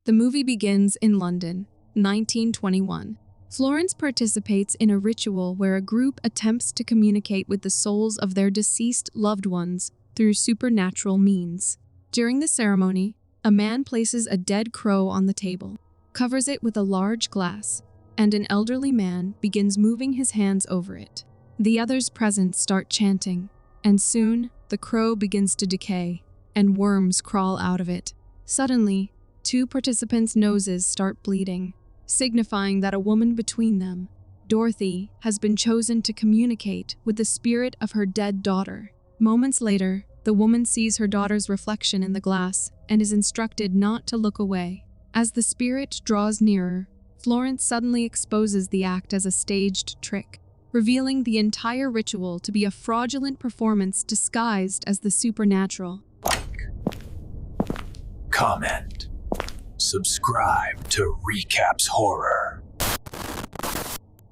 The movie begins in London, 1921. Florence participates in a ritual where a group attempts to communicate with the souls of their deceased loved ones through supernatural means. During the ceremony, a man places a dead crow on the table, covers it with a large glass, and an elderly man begins moving his hands over it. The others present start chanting, and soon the crow begins to decay, and worms crawl out of it. Suddenly, two participants' noses start bleeding, signifying that a woman between them, Dorothy, has been chosen to communicate with the spirit of her dead daughter. Moments later, the woman sees her daughter's reflection in the glass and is instructed not to look away. As the spirit draws nearer, Florence suddenly exposes the act as a staged trick, revealing the entire ritual to be a fraudulent performance disguised as the supernatural. Like, comment, subscribe to Recapss Horror.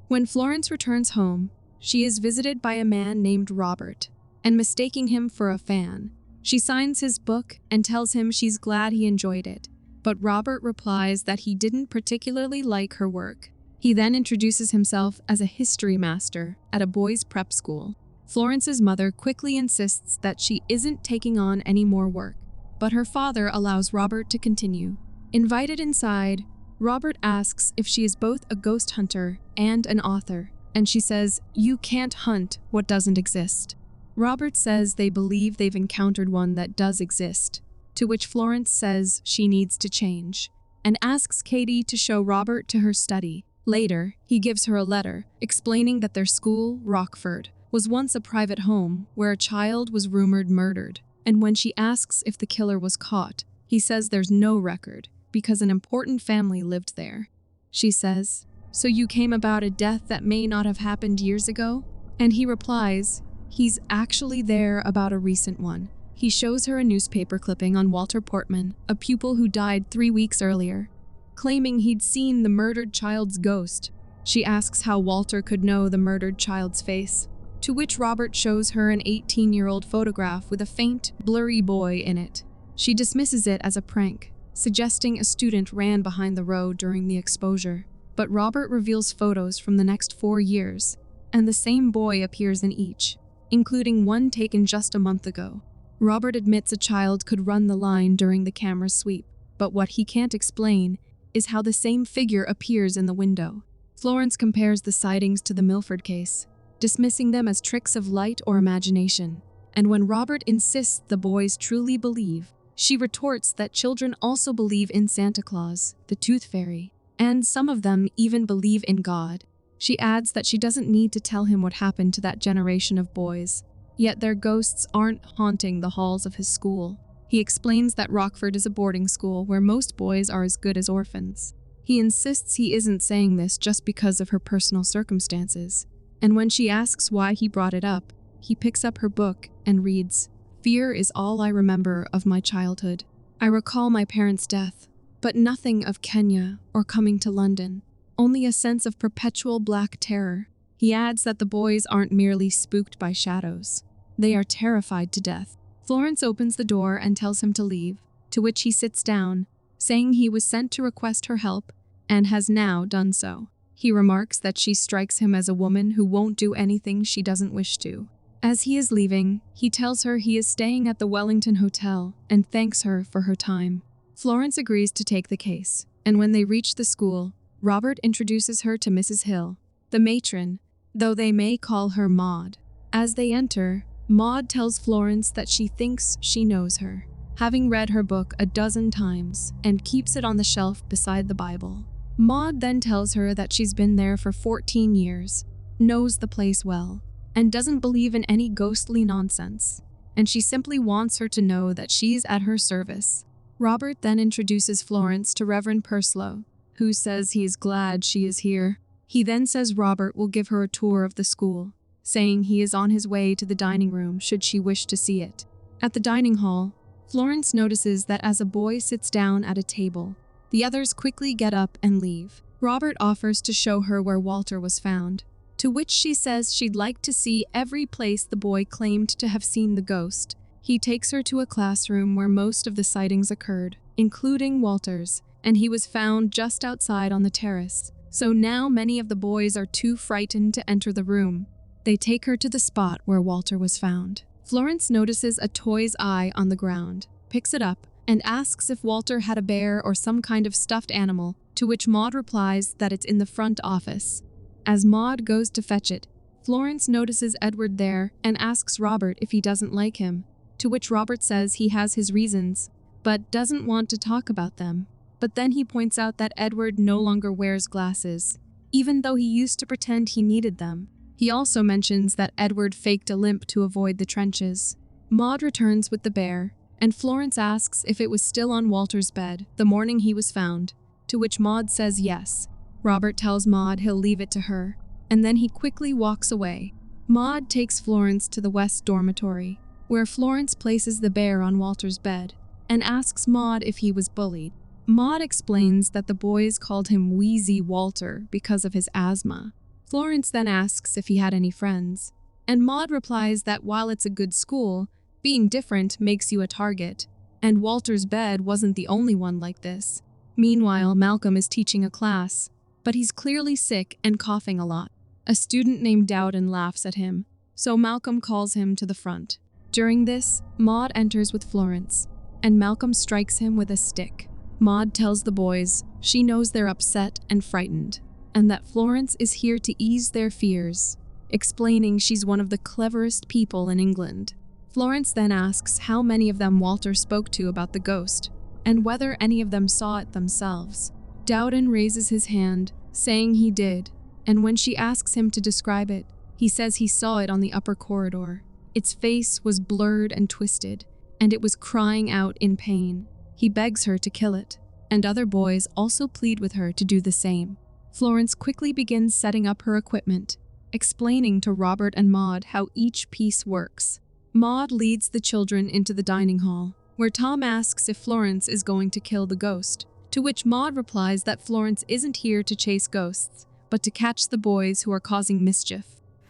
When Florence returns home, she is visited by a man named Robert, and mistaking him for a fan, she signs his book and tells him she's glad he enjoyed it. But Robert replies that he didn't particularly like her work. He then introduces himself as a history master at a boys' prep school. Florence's mother quickly insists that she isn't taking on any more work, but her father allows Robert to continue. Invited inside, Robert asks if she is both a ghost hunter and an author, and she says, "You can't hunt what doesn't exist." Robert says they believe they've encountered one that does exist, to which Florence says she needs to change, and asks Katie to show Robert to her study. Later, he gives her a letter explaining that their school, Rockford, was once a private home where a child was rumored murdered, and when she asks if the killer was caught, he says there's no record because an important family lived there. She says, "So you came about a death that may not have happened years ago?" And he replies, he's actually there about a recent one. He shows her a newspaper clipping on Walter Portman, a pupil who died 3 weeks earlier, claiming he'd seen the murdered child's ghost. She asks how Walter could know the murdered child's face, to which Robert shows her an 18-year-old photograph with a faint, blurry boy in it. She dismisses it as a prank, suggesting a student ran behind the road during the exposure. But Robert reveals photos from the next 4 years, and the same boy appears in each, including one taken just a month ago. Robert admits a child could run the line during the camera's sweep, but what he can't explain is how the same figure appears in the window. Florence compares the sightings to the Milford case, dismissing them as tricks of light or imagination. And when Robert insists the boys truly believe, she retorts that children also believe in Santa Claus, the Tooth Fairy, and some of them even believe in God. She adds that she doesn't need to tell him what happened to that generation of boys, yet their ghosts aren't haunting the halls of his school. He explains that Rockford is a boarding school where most boys are as good as orphans. He insists he isn't saying this just because of her personal circumstances, and when she asks why he brought it up, he picks up her book and reads, "Fear is all I remember of my childhood. I recall my parents' death, but nothing of Kenya or coming to London, only a sense of perpetual black terror." He adds that the boys aren't merely spooked by shadows. They are terrified to death. Florence opens the door and tells him to leave, to which he sits down, saying he was sent to request her help and has now done so. He remarks that she strikes him as a woman who won't do anything she doesn't wish to. As he is leaving, he tells her he is staying at the Wellington Hotel and thanks her for her time. Florence agrees to take the case, and when they reach the school, Robert introduces her to Mrs. Hill, the matron, though they may call her Maud. As they enter, Maud tells Florence that she thinks she knows her, having read her book a dozen times, and keeps it on the shelf beside the Bible. Maud then tells her that she's been there for 14 years, knows the place well, and doesn't believe in any ghostly nonsense, and she simply wants her to know that she's at her service. Robert then introduces Florence to Reverend Purslow, who says he is glad she is here. He then says Robert will give her a tour of the school, saying he is on his way to the dining room should she wish to see it. At the dining hall, Florence notices that as a boy sits down at a table, the others quickly get up and leave. Robert offers to show her where Walter was found, to which she says she'd like to see every place the boy claimed to have seen the ghost. He takes her to a classroom where most of the sightings occurred, including Walter's, and he was found just outside on the terrace. So now many of the boys are too frightened to enter the room. They take her to the spot where Walter was found. Florence notices a toy's eye on the ground, picks it up, and asks if Walter had a bear or some kind of stuffed animal, to which Maud replies that it's in the front office. As Maud goes to fetch it, Florence notices Edward there and asks Robert if he doesn't like him, to which Robert says he has his reasons, but doesn't want to talk about them. But then he points out that Edward no longer wears glasses, even though he used to pretend he needed them. He also mentions that Edward faked a limp to avoid the trenches. Maud returns with the bear, and Florence asks if it was still on Walter's bed the morning he was found, to which Maud says yes. Robert tells Maud he'll leave it to her, and then he quickly walks away. Maud takes Florence to the west dormitory, where Florence places the bear on Walter's bed, and asks Maud if he was bullied. Maud explains that the boys called him Wheezy Walter because of his asthma. Florence then asks if he had any friends, and Maud replies that while it's a good school, being different makes you a target, and Walter's bed wasn't the only one like this. Meanwhile, Malcolm is teaching a class, but he's clearly sick and coughing a lot. A student named Dowden laughs at him, so Malcolm calls him to the front. During this, Maud enters with Florence, and Malcolm strikes him with a stick. Maud tells the boys she knows they're upset and frightened, and that Florence is here to ease their fears, explaining she's one of the cleverest people in England. Florence then asks how many of them Walter spoke to about the ghost, and whether any of them saw it themselves. Dowden raises his hand, saying he did, and when she asks him to describe it, he says he saw it on the upper corridor. Its face was blurred and twisted, and it was crying out in pain. He begs her to kill it, and other boys also plead with her to do the same. Florence quickly begins setting up her equipment, explaining to Robert and Maud how each piece works. Maud leads the children into the dining hall, where Tom asks if Florence is going to kill the ghost, to which Maud replies that Florence isn't here to chase ghosts, but to catch the boys who are causing mischief.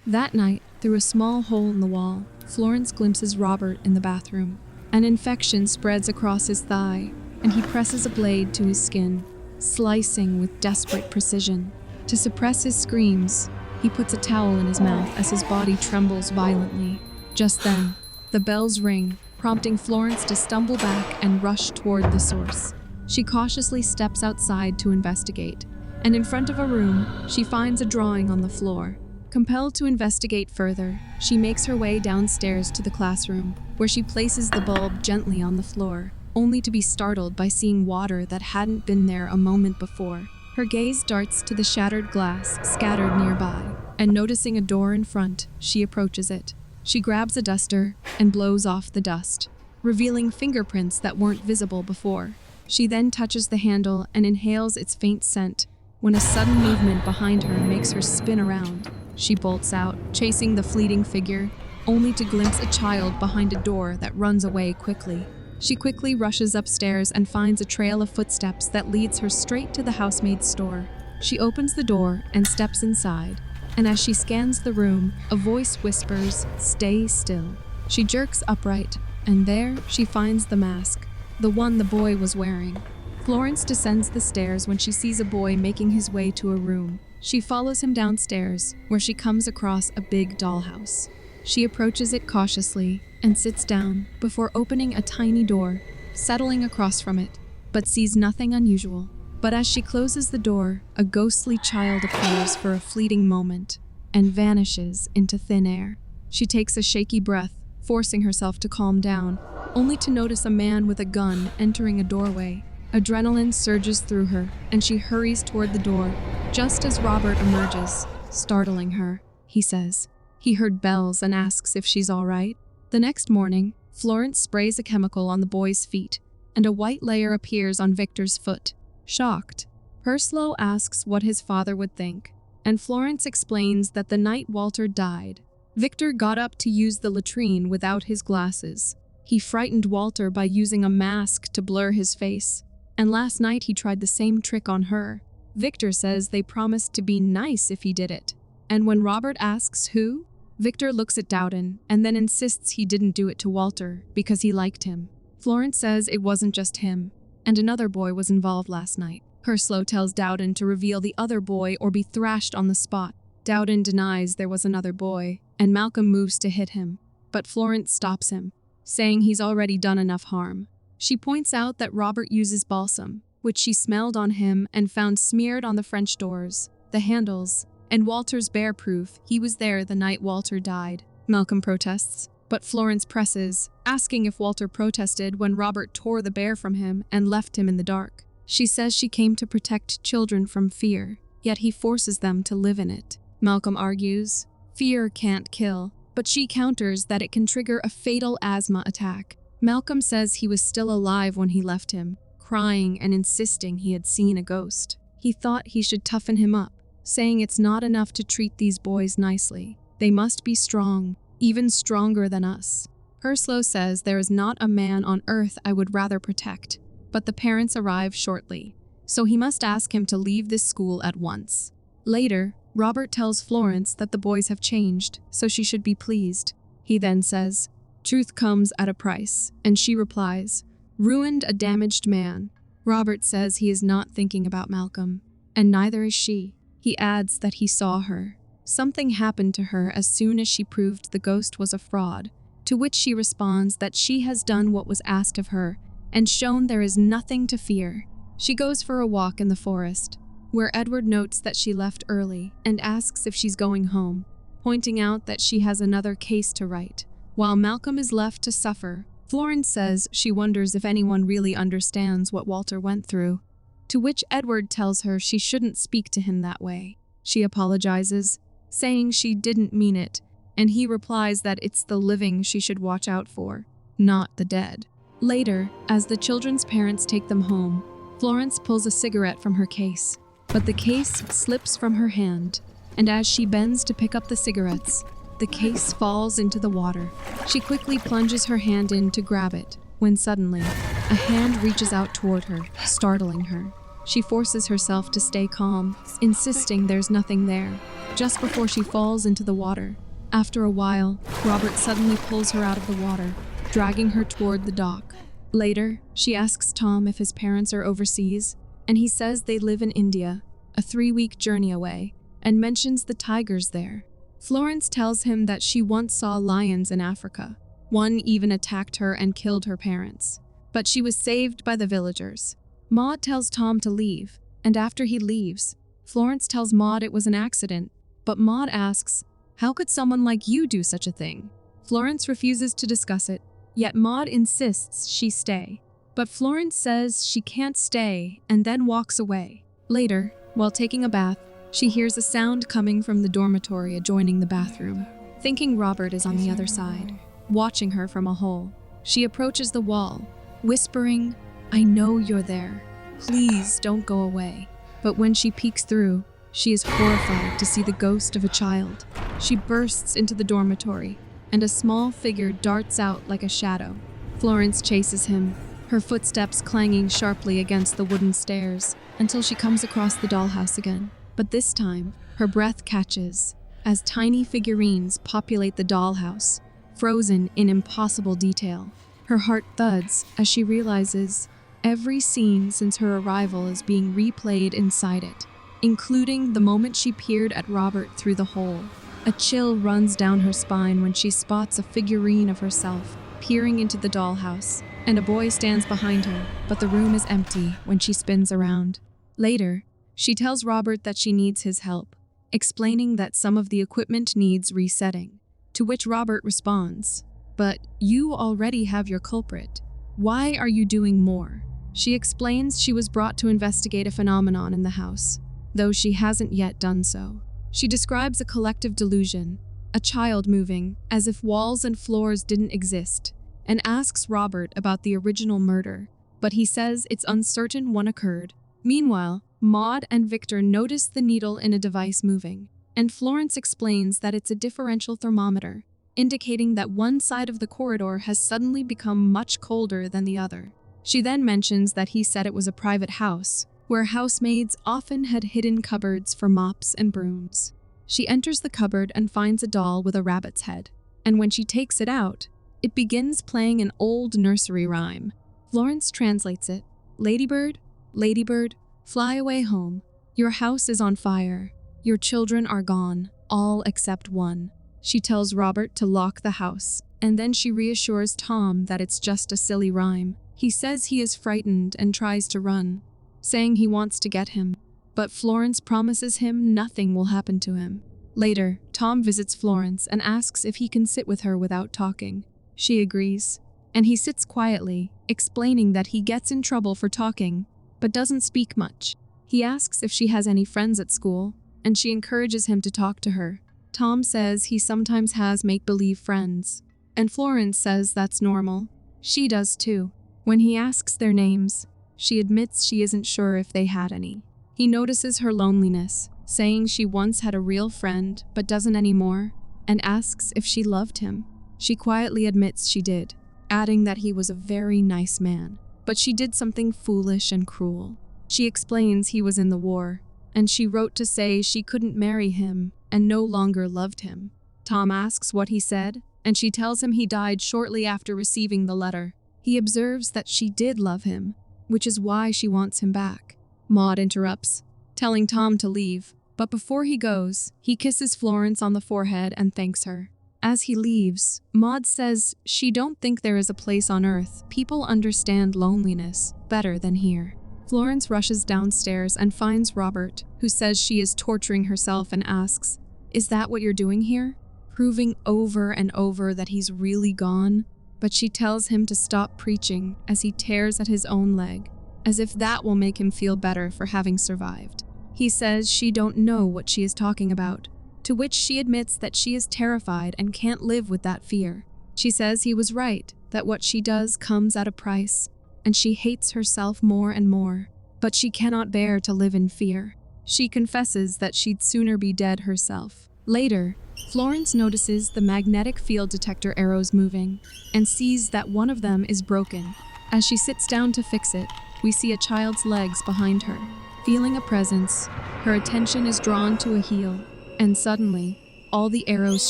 That night, through a small hole in the wall, Florence glimpses Robert in the bathroom. An infection spreads across his thigh, and he presses a blade to his skin, slicing with desperate precision. To suppress his screams, he puts a towel in his mouth as his body trembles violently. Just then, the bells ring, prompting Florence to stumble back and rush toward the source. She cautiously steps outside to investigate, and in front of a room, she finds a drawing on the floor. Compelled to investigate further, she makes her way downstairs to the classroom, where she places the bulb gently on the floor, only to be startled by seeing water that hadn't been there a moment before. Her gaze darts to the shattered glass scattered nearby, and noticing a door in front, she approaches it. She grabs a duster and blows off the dust, revealing fingerprints that weren't visible before. She then touches the handle and inhales its faint scent, when a sudden movement behind her makes her spin around. She bolts out, chasing the fleeting figure, only to glimpse a child behind a door that runs away quickly. She quickly rushes upstairs and finds a trail of footsteps that leads her straight to the housemaid's store. She opens the door and steps inside, and as she scans the room, a voice whispers, "Stay still." She jerks upright, and there she finds the mask, the one the boy was wearing. Florence descends the stairs when she sees a boy making his way to a room. She follows him downstairs, where she comes across a big dollhouse. She approaches it cautiously and sits down before opening a tiny door, settling across from it, but sees nothing unusual. But as she closes the door, a ghostly child appears for a fleeting moment and vanishes into thin air. She takes a shaky breath, forcing herself to calm down, only to notice a man with a gun entering a doorway. Adrenaline surges through her, and she hurries toward the door, just as Robert emerges, startling her. He says he heard bells and asks if she's all right. The next morning, Florence sprays a chemical on the boy's feet, and a white layer appears on Victor's foot. Shocked, Purslow asks what his father would think, and Florence explains that the night Walter died, Victor got up to use the latrine without his glasses. He frightened Walter by using a mask to blur his face, and last night he tried the same trick on her. Victor says they promised to be nice if he did it, and when Robert asks who, Victor looks at Dowden and then insists he didn't do it to Walter because he liked him. Florence says it wasn't just him, and another boy was involved last night. Herslow tells Dowden to reveal the other boy or be thrashed on the spot. Dowden denies there was another boy, and Malcolm moves to hit him, but Florence stops him, saying he's already done enough harm. She points out that Robert uses balsam, which she smelled on him and found smeared on the French doors, the handles, and Walter's bear proof he was there the night Walter died. Malcolm protests, but Florence presses, asking if Walter protested when Robert tore the bear from him and left him in the dark. She says she came to protect children from fear, yet he forces them to live in it. Malcolm argues, fear can't kill, but she counters that it can trigger a fatal asthma attack. Malcolm says he was still alive when he left him, crying and insisting he had seen a ghost. He thought he should toughen him up, saying it's not enough to treat these boys nicely. They must be strong, even stronger than us. Herslow says there is not a man on earth I would rather protect, but the parents arrive shortly, so he must ask him to leave this school at once. Later, Robert tells Florence that the boys have changed, so she should be pleased. He then says, truth comes at a price, and she replies, ruined a damaged man. Robert says he is not thinking about Malcolm, and neither is she. He adds that he saw her. Something happened to her as soon as she proved the ghost was a fraud, to which she responds that she has done what was asked of her and shown there is nothing to fear. She goes for a walk in the forest, where Edward notes that she left early and asks if she's going home, pointing out that she has another case to write. While Malcolm is left to suffer, Florence says she wonders if anyone really understands what Walter went through, to which Edward tells her she shouldn't speak to him that way. She apologizes, saying she didn't mean it, and he replies that it's the living she should watch out for, not the dead. Later, as the children's parents take them home, Florence pulls a cigarette from her case, but the case slips from her hand, and as she bends to pick up the cigarettes, the case falls into the water. She quickly plunges her hand in to grab it, when suddenly, a hand reaches out toward her, startling her. She forces herself to stay calm, insisting there's nothing there, just before she falls into the water. After a while, Robert suddenly pulls her out of the water, dragging her toward the dock. Later, she asks Tom if his parents are overseas, and he says they live in India, a 3-week journey away, and mentions the tigers there. Florence tells him that she once saw lions in Africa. One even attacked her and killed her parents, but she was saved by the villagers. Maud tells Tom to leave, and after he leaves, Florence tells Maud it was an accident, but Maud asks, how could someone like you do such a thing? Florence refuses to discuss it, yet Maud insists she stay. But Florence says she can't stay and then walks away. Later, while taking a bath, she hears a sound coming from the dormitory adjoining the bathroom. Thinking Robert is on the other side, watching her from a hole, she approaches the wall, whispering, I know you're there. Please don't go away. But when she peeks through, she is horrified to see the ghost of a child. She bursts into the dormitory, and a small figure darts out like a shadow. Florence chases him, her footsteps clanging sharply against the wooden stairs, until she comes across the dollhouse again. But this time, her breath catches, as tiny figurines populate the dollhouse, frozen in impossible detail. Her heart thuds as she realizes every scene since her arrival is being replayed inside it, including the moment she peered at Robert through the hole. A chill runs down her spine when she spots a figurine of herself peering into the dollhouse, and a boy stands behind her, but the room is empty when she spins around. Later, she tells Robert that she needs his help, explaining that some of the equipment needs resetting, to which Robert responds, but you already have your culprit. Why are you doing more? She explains she was brought to investigate a phenomenon in the house, though she hasn't yet done so. She describes a collective delusion, a child moving, as if walls and floors didn't exist, and asks Robert about the original murder, but he says it's uncertain one occurred. Meanwhile, Maud and Victor notice the needle in a device moving, and Florence explains that it's a differential thermometer, indicating that one side of the corridor has suddenly become much colder than the other. She then mentions that he said it was a private house, where housemaids often had hidden cupboards for mops and brooms. She enters the cupboard and finds a doll with a rabbit's head, and when she takes it out, it begins playing an old nursery rhyme. Florence translates it, "Ladybird, ladybird, fly away home. Your house is on fire. Your children are gone, all except one." She tells Robert to lock the house, and then she reassures Tom that it's just a silly rhyme. He says he is frightened and tries to run, saying he wants to get him. But Florence promises him nothing will happen to him. Later, Tom visits Florence and asks if he can sit with her without talking. She agrees, and he sits quietly, explaining that he gets in trouble for talking, but doesn't speak much. He asks if she has any friends at school, and she encourages him to talk to her. Tom says he sometimes has make-believe friends, and Florence says that's normal. She does too. When he asks their names, she admits she isn't sure if they had any. He notices her loneliness, saying she once had a real friend but doesn't anymore, and asks if she loved him. She quietly admits she did, adding that he was a very nice man, but she did something foolish and cruel. She explains he was in the war, and she wrote to say she couldn't marry him and no longer loved him. Tom asks what he said, and she tells him he died shortly after receiving the letter. He observes that she did love him, which is why she wants him back. Maud interrupts, telling Tom to leave, but before he goes, he kisses Florence on the forehead and thanks her. As he leaves, Maud says she don't think there is a place on Earth people understand loneliness better than here. Florence rushes downstairs and finds Robert, who says she is torturing herself and asks, "Is that what you're doing here?" Proving over and over that he's really gone, but she tells him to stop preaching as he tears at his own leg, as if that will make him feel better for having survived. He says she don't know what she is talking about, to which she admits that she is terrified and can't live with that fear. She says he was right, that what she does comes at a price, and she hates herself more and more, but she cannot bear to live in fear. She confesses that she'd sooner be dead herself. Later, Florence notices the magnetic field detector arrows moving, and sees that one of them is broken. As she sits down to fix it, we see a child's legs behind her. Feeling a presence, her attention is drawn to a heel, and suddenly, all the arrows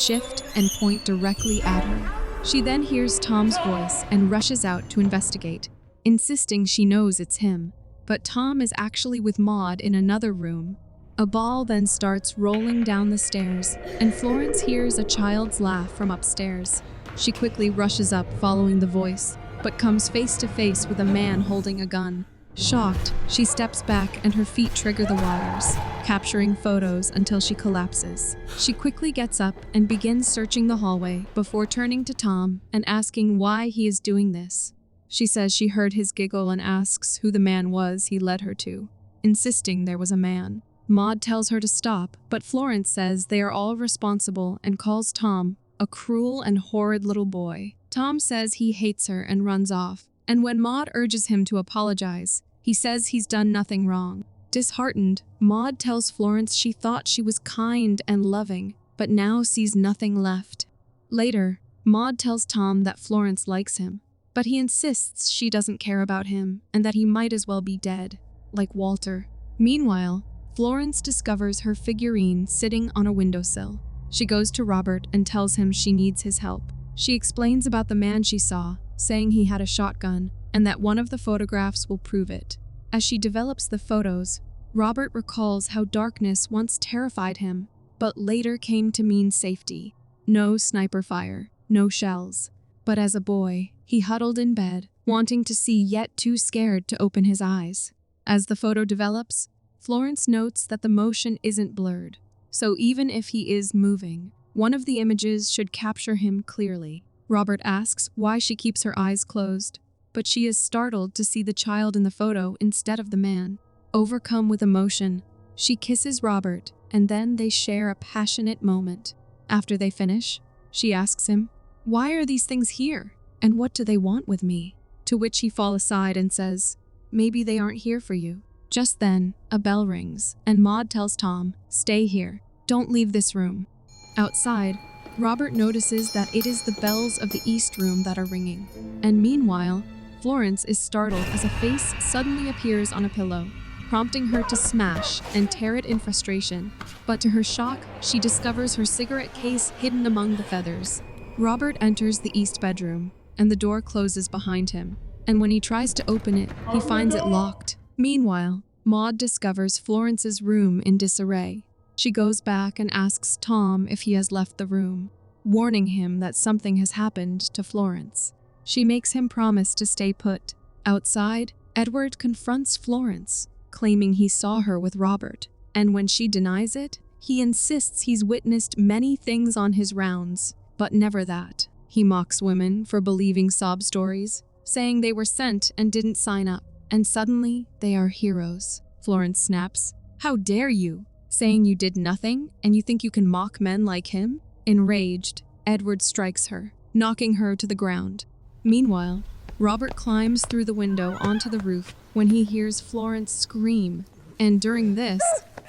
shift and point directly at her. She then hears Tom's voice and rushes out to investigate, insisting she knows it's him, but Tom is actually with Maud in another room. A ball then starts rolling down the stairs, and Florence hears a child's laugh from upstairs. She quickly rushes up following the voice, but comes face to face with a man holding a gun. Shocked, she steps back and her feet trigger the wires, capturing photos until she collapses. She quickly gets up and begins searching the hallway before turning to Tom and asking why he is doing this. She says she heard his giggle and asks who the man was he led her to, insisting there was a man. Maud tells her to stop, but Florence says they are all responsible and calls Tom a cruel and horrid little boy. Tom says he hates her and runs off, and when Maud urges him to apologize, he says he's done nothing wrong. Disheartened, Maud tells Florence she thought she was kind and loving, but now sees nothing left. Later, Maud tells Tom that Florence likes him, but he insists she doesn't care about him and that he might as well be dead, like Walter. Meanwhile, Florence discovers her figurine sitting on a windowsill. She goes to Robert and tells him she needs his help. She explains about the man she saw, saying he had a shotgun, and that one of the photographs will prove it. As she develops the photos, Robert recalls how darkness once terrified him, but later came to mean safety. No sniper fire, no shells. But as a boy, he huddled in bed, wanting to see yet too scared to open his eyes. As the photo develops, Florence notes that the motion isn't blurred, so even if he is moving, one of the images should capture him clearly. Robert asks why she keeps her eyes closed, but she is startled to see the child in the photo instead of the man. Overcome with emotion, she kisses Robert, and then they share a passionate moment. After they finish, she asks him, "Why are these things here? And what do they want with me?" To which he falls aside and says, "Maybe they aren't here for you." Just then, a bell rings, and Maud tells Tom, "Stay here. Don't leave this room." Outside, Robert notices that it is the bells of the East Room that are ringing. And meanwhile, Florence is startled as a face suddenly appears on a pillow, prompting her to smash and tear it in frustration. But to her shock, she discovers her cigarette case hidden among the feathers. Robert enters the East bedroom, and the door closes behind him. and when he tries to open it, he finds it locked. Meanwhile, Maud discovers Florence's room in disarray. She goes back and asks Tom if he has left the room, warning him that something has happened to Florence. She makes him promise to stay put. Outside, Edward confronts Florence, claiming he saw her with Robert, and when she denies it, he insists he's witnessed many things on his rounds, but never that. He mocks women for believing sob stories, saying they were sent and didn't sign up, and suddenly they are heroes. Florence snaps, "How dare you? Saying you did nothing and you think you can mock men like him?" Enraged, Edward strikes her, knocking her to the ground. Meanwhile, Robert climbs through the window onto the roof when he hears Florence scream, and during this,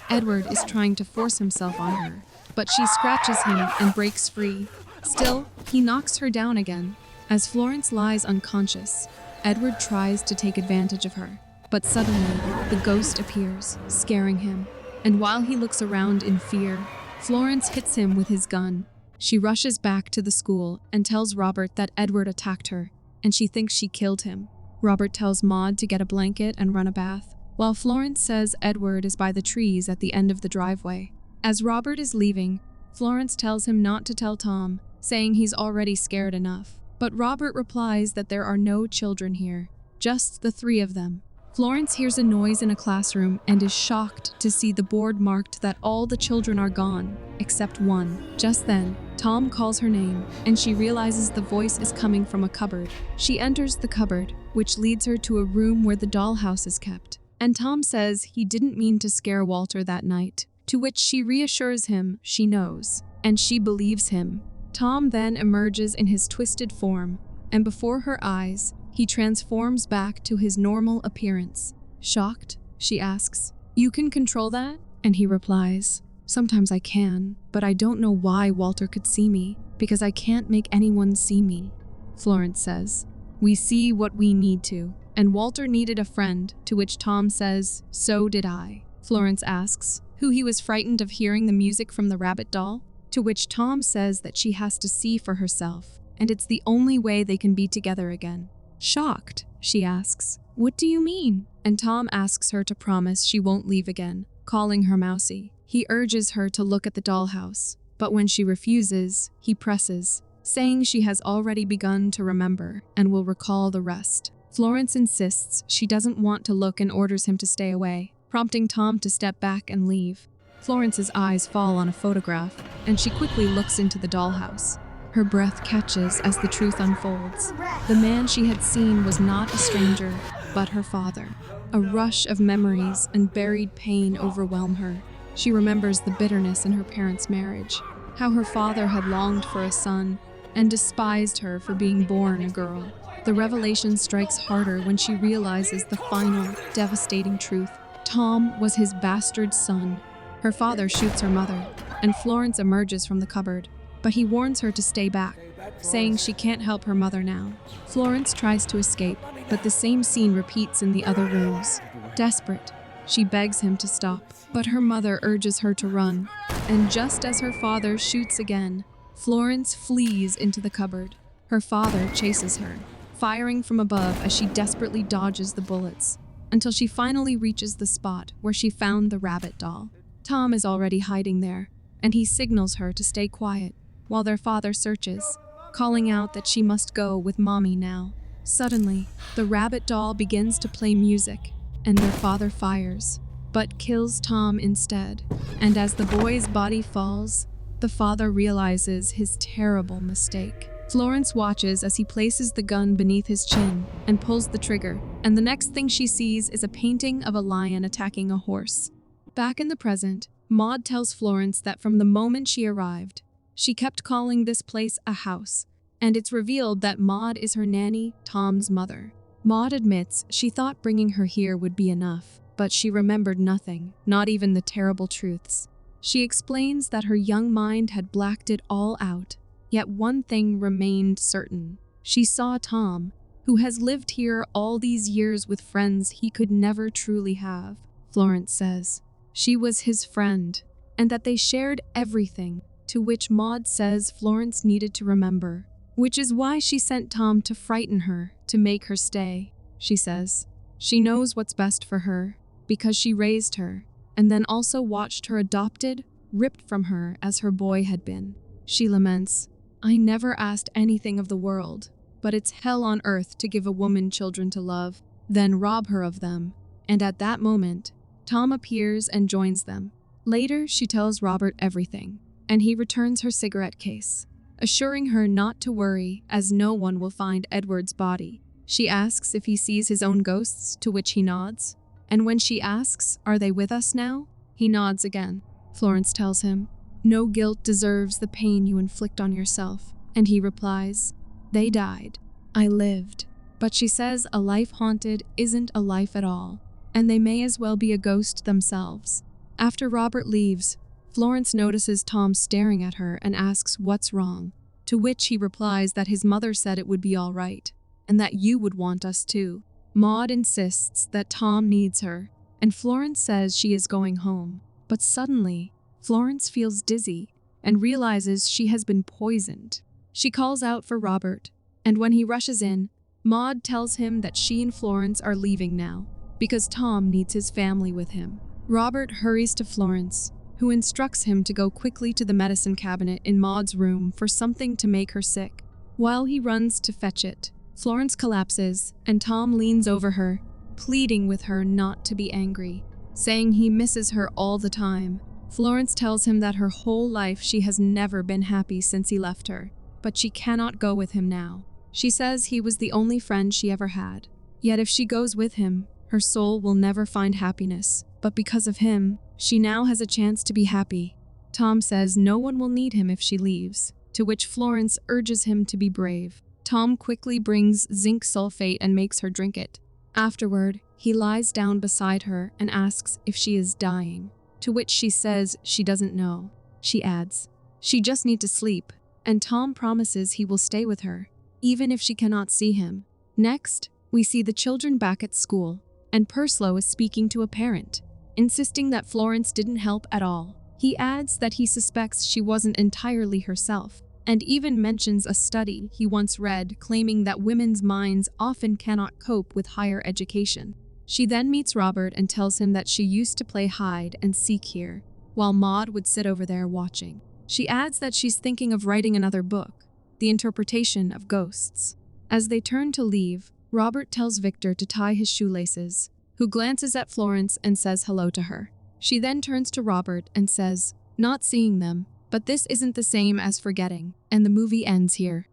Edward is trying to force himself on her, but she scratches him and breaks free. Still, he knocks her down again. As Florence lies unconscious, Edward tries to take advantage of her, but suddenly, the ghost appears, scaring him. And while he looks around in fear, Florence hits him with his gun. She rushes back to the school and tells Robert that Edward attacked her, and she thinks she killed him. Robert tells Maud to get a blanket and run a bath, while Florence says Edward is by the trees at the end of the driveway. As Robert is leaving, Florence tells him not to tell Tom, saying he's already scared enough. But Robert replies that there are no children here, just the three of them. Florence hears a noise in a classroom and is shocked to see the board marked that all the children are gone, except one. Just then, Tom calls her name, and she realizes the voice is coming from a cupboard. She enters the cupboard, which leads her to a room where the dollhouse is kept. And Tom says he didn't mean to scare Walter that night, to which she reassures him she knows, and she believes him. Tom then emerges in his twisted form, and before her eyes, he transforms back to his normal appearance. Shocked, she asks, "You can control that?" And he replies, "Sometimes I can, but I don't know why Walter could see me, because I can't make anyone see me." Florence says, "We see what we need to, and Walter needed a friend," to which Tom says, "So did I." Florence asks who he was frightened of hearing the music from the rabbit doll, to which Tom says that she has to see for herself, and it's the only way they can be together again. Shocked, she asks, "What do you mean?" And Tom asks her to promise she won't leave again, calling her Mousy. He urges her to look at the dollhouse, but when she refuses, he presses, saying she has already begun to remember and will recall the rest. Florence insists she doesn't want to look and orders him to stay away, prompting Tom to step back and leave. Florence's eyes fall on a photograph, and she quickly looks into the dollhouse. Her breath catches as the truth unfolds. The man she had seen was not a stranger, but her father. A rush of memories and buried pain overwhelm her. She remembers the bitterness in her parents' marriage, how her father had longed for a son and despised her for being born a girl. The revelation strikes harder when she realizes the final, devastating truth. Tom was his bastard son. Her father shoots her mother, and Florence emerges from the cupboard, but he warns her to stay back, saying she can't help her mother now. Florence tries to escape, but the same scene repeats in the other rooms. Desperate, she begs him to stop, but her mother urges her to run, and just as her father shoots again, Florence flees into the cupboard. Her father chases her, firing from above as she desperately dodges the bullets, until she finally reaches the spot where she found the rabbit doll. Tom is already hiding there, and he signals her to stay quiet while their father searches, calling out that she must go with Mommy now. Suddenly, the rabbit doll begins to play music, and their father fires, but kills Tom instead. And as the boy's body falls, the father realizes his terrible mistake. Florence watches as he places the gun beneath his chin and pulls the trigger, and the next thing she sees is a painting of a lion attacking a horse. Back in the present, Maud tells Florence that from the moment she arrived, she kept calling this place a house, and it's revealed that Maud is her nanny, Tom's mother. Maud admits she thought bringing her here would be enough, but she remembered nothing, not even the terrible truths. She explains that her young mind had blacked it all out, yet one thing remained certain. She saw Tom, who has lived here all these years with friends he could never truly have. Florence says she was his friend, and that they shared everything, to which Maud says Florence needed to remember. which is why she sent Tom to frighten her, to make her stay. She says she knows what's best for her because she raised her and then also watched her adopted, ripped from her as her boy had been. She laments, "I never asked anything of the world, but it's hell on earth to give a woman children to love, then rob her of them." And at that moment, Tom appears and joins them. Later, she tells Robert everything, and he returns her cigarette case, assuring her not to worry as no one will find Edward's body. She asks if he sees his own ghosts, to which he nods. And when she asks, "Are they with us now?" he nods again. Florence tells him, "No guilt deserves the pain you inflict on yourself." And he replies, "They died. I lived." But she says a life haunted isn't a life at all, and they may as well be a ghost themselves. After Robert leaves, Florence notices Tom staring at her and asks what's wrong, to which he replies that his mother said it would be all right, and that you would want us too. Maud insists that Tom needs her, and Florence says she is going home. But suddenly, Florence feels dizzy and realizes she has been poisoned. She calls out for Robert, and when he rushes in, Maud tells him that she and Florence are leaving now, because Tom needs his family with him. Robert hurries to Florence, who instructs him to go quickly to the medicine cabinet in Maud's room for something to make her sick. While he runs to fetch it, Florence collapses, and Tom leans over her, pleading with her not to be angry, saying he misses her all the time. Florence tells him that her whole life she has never been happy since he left her, but she cannot go with him now. She says he was the only friend she ever had. Yet if she goes with him, her soul will never find happiness, but because of him, she now has a chance to be happy. Tom says no one will need him if she leaves, to which Florence urges him to be brave. Tom quickly brings zinc sulfate and makes her drink it. Afterward, he lies down beside her and asks if she is dying, to which she says she doesn't know. She adds, she just needs to sleep, and Tom promises he will stay with her, even if she cannot see him. Next, we see the children back at school, and Purslow is speaking to a parent, insisting that Florence didn't help at all. He adds that he suspects she wasn't entirely herself, and even mentions a study he once read claiming that women's minds often cannot cope with higher education. She then meets Robert and tells him that she used to play hide and seek here, while Maud would sit over there watching. She adds that she's thinking of writing another book, The Interpretation of Ghosts. As they turn to leave, Robert tells Victor to tie his shoelaces, who glances at Florence and says hello to her. She then turns to Robert and says, "Not seeing them, but this isn't the same as forgetting," and the movie ends here.